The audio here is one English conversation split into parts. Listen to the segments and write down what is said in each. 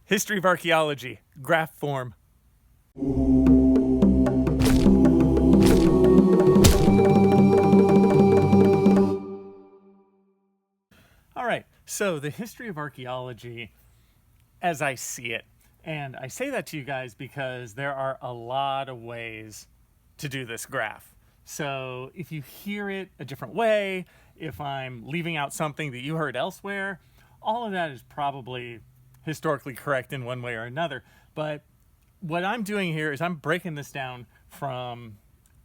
History of Archaeology, graph form. All right, so the history of archaeology as I see it, and I say that to you guys because there are a lot of ways to do this graph. So if you hear it a different way, if I'm leaving out something that you heard elsewhere, all of that is probably historically correct in one way or another. But what I'm doing here is I'm breaking this down from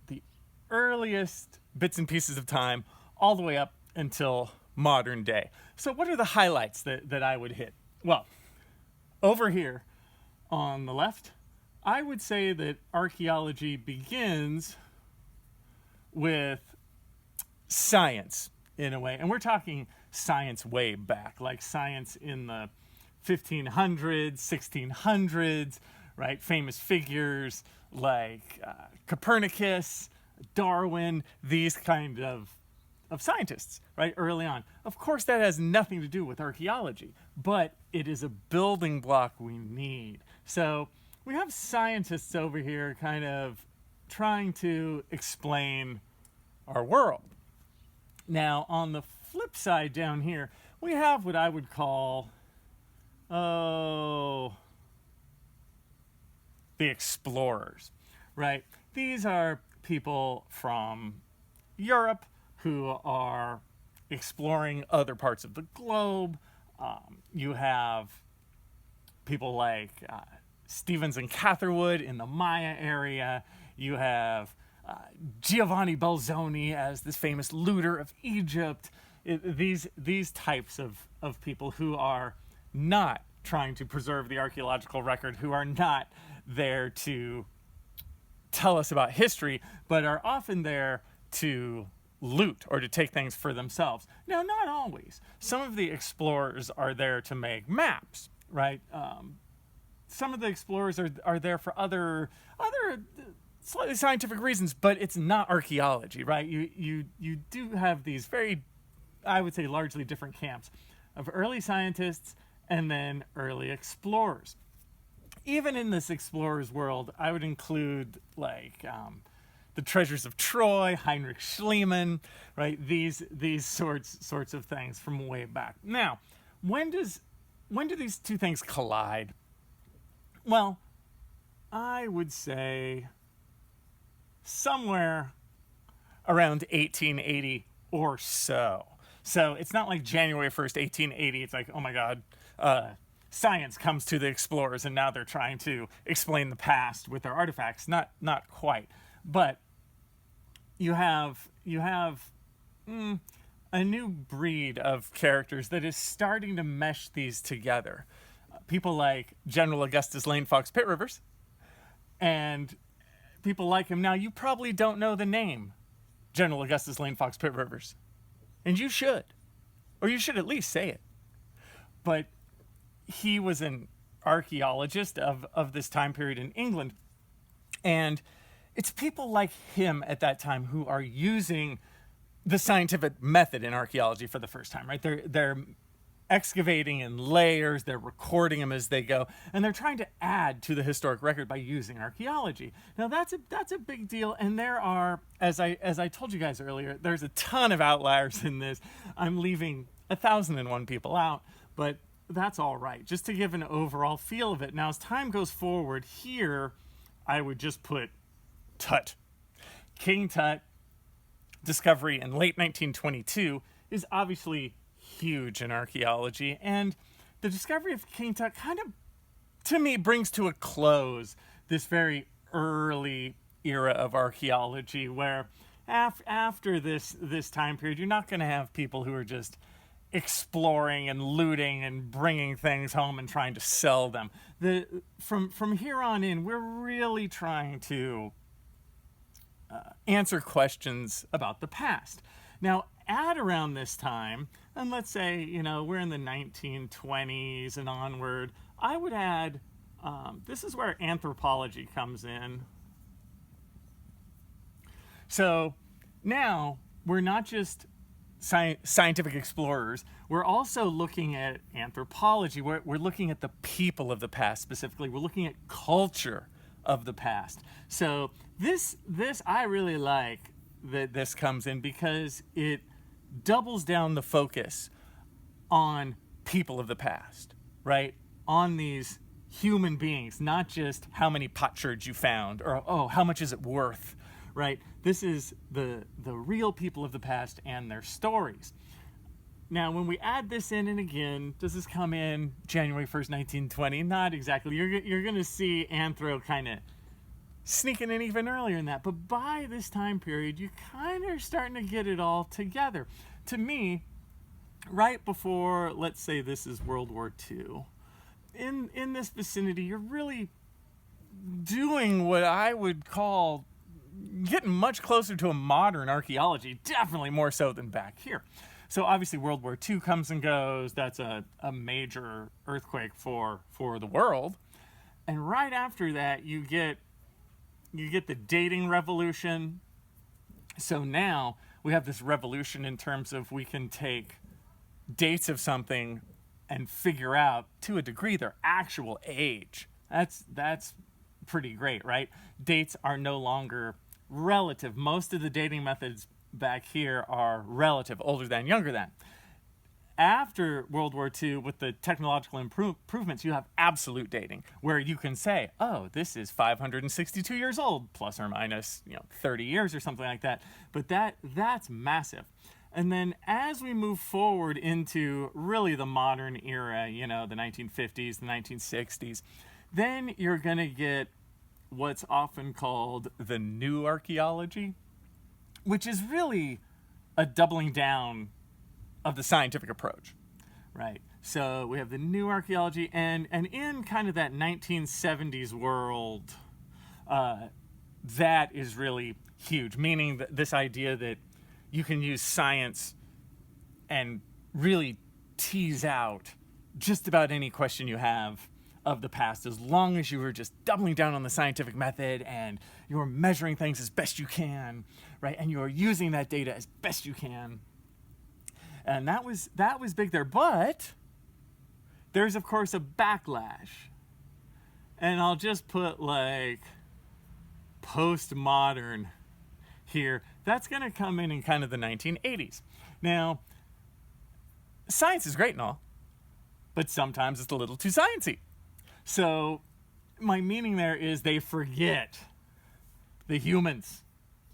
the earliest bits and pieces of time all the way up until modern day. So what are the highlights that I would hit? Well, over here on the left, I would say that archaeology begins with science in a way. And we're talking science way back, like science in the 1500s, 1600s, right? Famous figures like Copernicus, Darwin, these kind of scientists, right, early on. Of course, that has nothing to do with archaeology, but it is a building block we need. So we have scientists over here kind of trying to explain our world. Now, on the flip side down here, we have what I would call, the explorers, right? These are people from Europe who are exploring other parts of the globe. You have people like Stevens and Catherwood in the Maya area. You have Giovanni Belzoni as this famous looter of Egypt. These types of people who are not trying to preserve the archaeological record, who are not there to tell us about history, but are often there to loot or to take things for themselves. Now, not always. Some of the explorers are there to make maps, right? Some of the explorers are there for other slightly scientific reasons, but it's not archaeology, right? You do have these very, I would say, largely different camps of early scientists and then early explorers. Even in this explorers world, I would include like the treasures of Troy, Heinrich Schliemann, right? These sorts of things from way back. Now, when do these two things collide? Well, I would say somewhere around 1880 or so. So it's not like January 1st, 1880. It's like, oh my God, science comes to the explorers and now they're trying to explain the past with their artifacts. Not quite. But you have a new breed of characters that is starting to mesh these together. People like General Augustus Lane Fox Pitt Rivers, and people like him. Now, you probably don't know the name General Augustus Lane Fox Pitt Rivers, and you should, or you should at least say it. But he was an archaeologist of this time period in England, and it's people like him at that time who are using the scientific method in archaeology for the first time, right? They're excavating in layers, they're recording them as they go, and they're trying to add to the historic record by using archaeology. Now that's a big deal, and there are, as I told you guys earlier, there's a ton of outliers in this. I'm leaving 1,001 people out, but that's all right, just to give an overall feel of it. Now, as time goes forward, here I would just put Tut. King Tut discovery in late 1922 is obviously huge in archaeology, and the discovery of King Tut kind of, to me, brings to a close this very early era of archaeology, where after this time period, you're not going to have people who are just exploring and looting and bringing things home and trying to sell them. From here on in, we're really trying to answer questions about the past. Now, at around this time, and let's say, we're in the 1920s and onward, I would add, this is where anthropology comes in. So now we're not just scientific explorers, we're also looking at anthropology. We're looking at the people of the past specifically. We're looking at culture of the past. So this I really like that this comes in because it doubles down the focus on people of the past, right? On these human beings, not just how many potsherds you found or, oh, how much is it worth, right? This is the real people of the past and their stories. Now, when we add this in, and again, does this come in January 1st, 1920? Not exactly. You're going to see Anthro kind of sneaking in even earlier than that. But by this time period, you kind of are starting to get it all together. To me, right before, let's say this is World War II, in this vicinity, you're really doing what I would call getting much closer to a modern archaeology, definitely more so than back here. So obviously World War II comes and goes. That's a major earthquake for the world. And right after that, you get the dating revolution. So now we have this revolution in terms of we can take dates of something and figure out, to a degree, their actual age. That's pretty great, right? Dates are no longer relative. Most of the dating methods back here are relative, older than, younger than. After World War II, with the technological improvements, you have absolute dating, where you can say, oh, this is 562 years old, plus or minus 30 years or something like that. But that's massive. And then as we move forward into really the modern era, the 1950s, the 1960s, then you're going to get what's often called the new archaeology, which is really a doubling down of the scientific approach, right? So we have the new archaeology, and in kind of that 1970s world, that is really huge, meaning that this idea that you can use science and really tease out just about any question you have of the past, as long as you were just doubling down on the scientific method and you're measuring things as best you can, right? And you're using that data as best you can. And that was big there. But there's, of course, a backlash. And I'll just put like postmodern here. That's going to come in kind of the 1980s. Now, science is great and all, but sometimes it's a little too sciencey. So my meaning there is they forget the humans.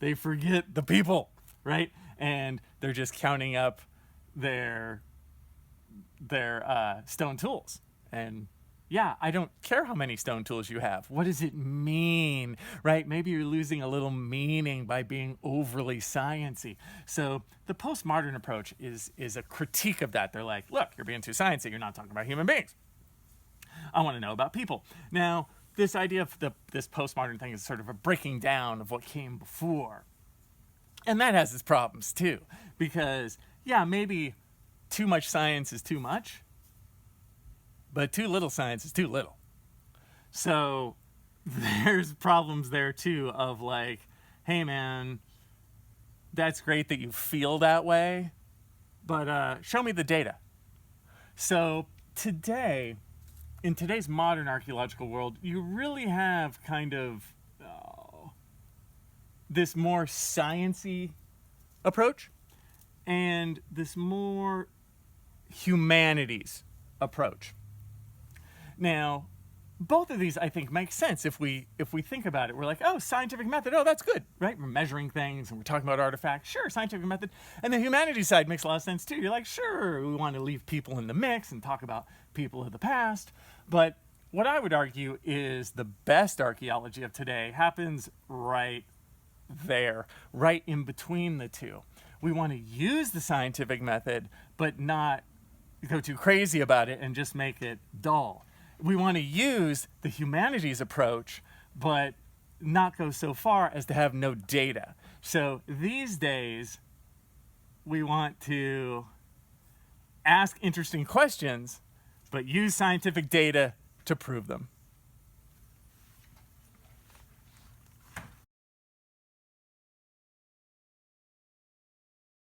They forget the people, right? And they're just counting up their stone tools. And yeah, I don't care how many stone tools you have. What does it mean, right? Maybe you're losing a little meaning by being overly sciencey. So the postmodern approach is a critique of that. They're like, look, you're being too sciencey. You're not talking about human beings. I want to know about people. Now, this idea of this postmodern thing is sort of a breaking down of what came before. And that has its problems too. Because, yeah, maybe too much science is too much, but too little science is too little. So there's problems there too of like, hey man, that's great that you feel that way, but show me the data. So today, in today's modern archaeological world, you really have kind of this more sciencey approach and this more humanities approach. Now, both of these, I think, make sense if we think about it. We're like, oh, scientific method, oh, that's good, right? We're measuring things and we're talking about artifacts. Sure, scientific method. And the humanities side makes a lot of sense, too. You're like, sure, we want to leave people in the mix and talk about people of the past. But what I would argue is the best archaeology of today happens right there, right in between the two. We want to use the scientific method, but not go too crazy about it and just make it dull. We want to use the humanities approach, but not go so far as to have no data. So these days, we want to ask interesting questions, but use scientific data to prove them.